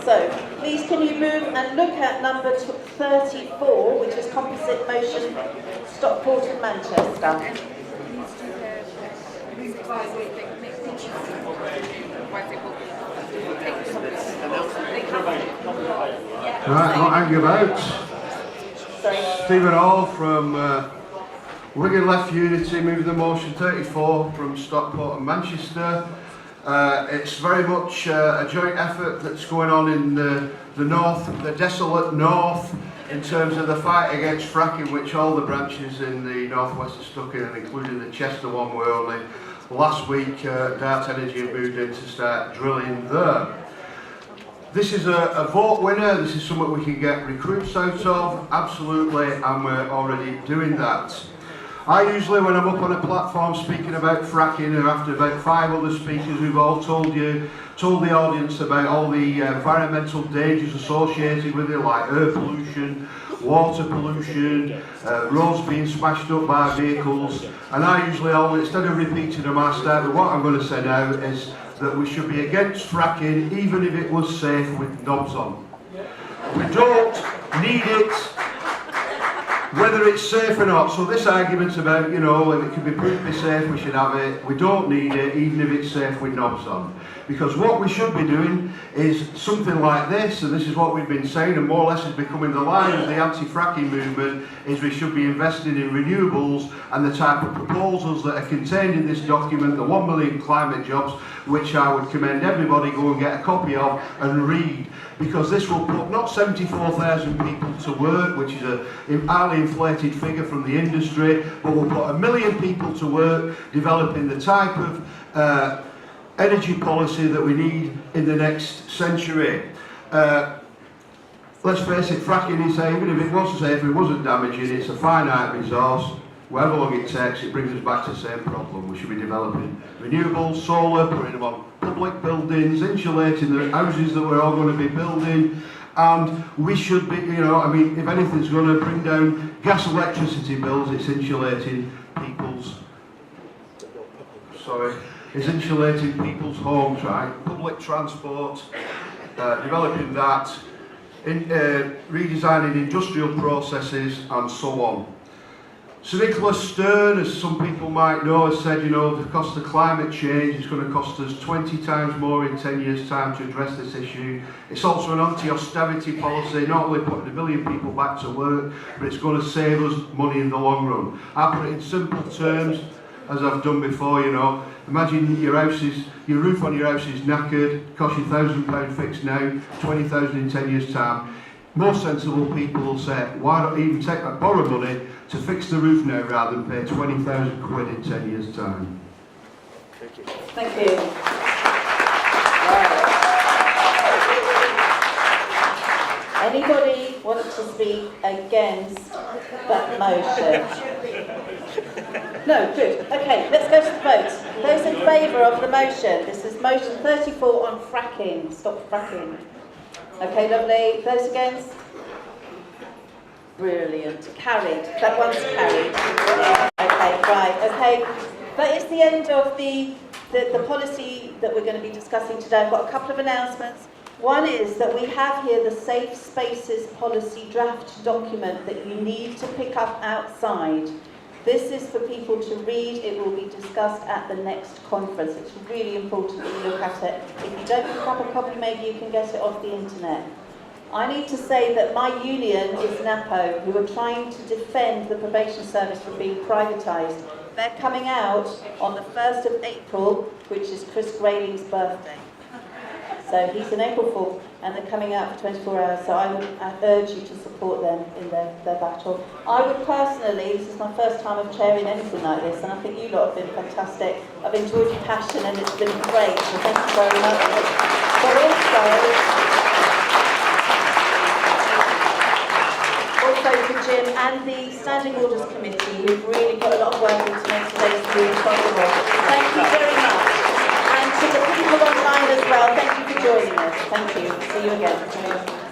So, please can you move and look at number 34, which is composite motion Stockport and Manchester. Right, not hang about. Stephen Hall from Wigan Left Unity, moving the motion 34 from Stockport and Manchester. It's very much a joint effort that's going on in the north, the desolate north, in terms of the fight against fracking, which all the branches in the northwest are stuck in, including the Chester one, where only last week Dart Energy have moved in to start drilling there. This is a vote winner. This is something we can get recruits out of, absolutely, and we're already doing that. I usually, when I'm up on a platform speaking about fracking, or after about 5 other speakers who've all told the audience about all the environmental dangers associated with it, like air pollution, water pollution, roads being smashed up by vehicles, and I usually always, instead of repeating them, I start with what I'm going to say now is that we should be against fracking even if it was safe with knobs on. We don't need it whether it's safe or not. So this argument about, you know, if it can be proved to be safe, we should have it. We don't need it even if it's safe with knobs on. Because what we should be doing is something like this, and this is what we've been saying, and more or less is becoming the line of the anti-fracking movement, is we should be investing in renewables and the type of proposals that are contained in this document, the 1 million climate jobs, which I would commend everybody go and get a copy of and read, because this will put not 74,000 people to work, which is a highly inflated figure from the industry, but will put 1 million people to work developing the type of energy policy that we need in the next century. Let's face it, fracking is, even if it was safe, it wasn't damaging, it's a finite resource. However long it takes, it brings us back to the same problem. We should be developing renewables, solar, putting them on public buildings, insulating the houses that we're all going to be building, and we should be, you know, I mean, if anything's going to bring down gas electricity bills, it's insulating people's, it's insulating people's homes, right? Public transport, developing that, redesigning industrial processes, and so on. Sir Nicholas Stern, as some people might know, has said, you know, the cost of climate change is going to cost us 20 times more in 10 years' time to address this issue. It's also an anti-austerity policy, not only putting 1 million people back to work, but it's going to save us money in the long run. I put it in simple terms, as I've done before, you know. Imagine your roof on your house is knackered, costs you £1,000 fixed now, 20,000 in 10 years' time. Most sensible people will say, why not even take that borrowed money to fix the roof now rather than pay 20,000 quid in 10 years' time. Thank you. Thank you. Anybody want to speak against that motion? No, good. Okay, let's go to the vote. Those in favour of the motion, this is motion 34 on fracking, stop fracking. Okay, lovely. Those against? Brilliant. Carried. That one's carried. Okay, right. Okay. That is the end of the policy that we're going to be discussing today. I've got a couple of announcements. One is that we have here the Safe Spaces Policy draft document that you need to pick up outside. This is for people to read. It will be discussed at the next conference. It's really important that you look at it. If you don't pick up a copy, maybe you can get it off the internet. I need to say that my union is NAPO, who are trying to defend the probation service from being privatised. They're coming out on the 1st of April, which is Chris Grayling's birthday. So he's in April 4th, and they're coming out for 24 hours, so I would urge you to support them in their battle. I would personally, this is my first time of chairing anything like this, and I think you lot have been fantastic. I've enjoyed your passion, and it's been great, so thank you very much. But also to Jim and the Standing Orders Committee, who've really put a lot of work into making today's meeting possible. Thank you very much. And to the people online as well, thank you for joining us. Thank you. See you again.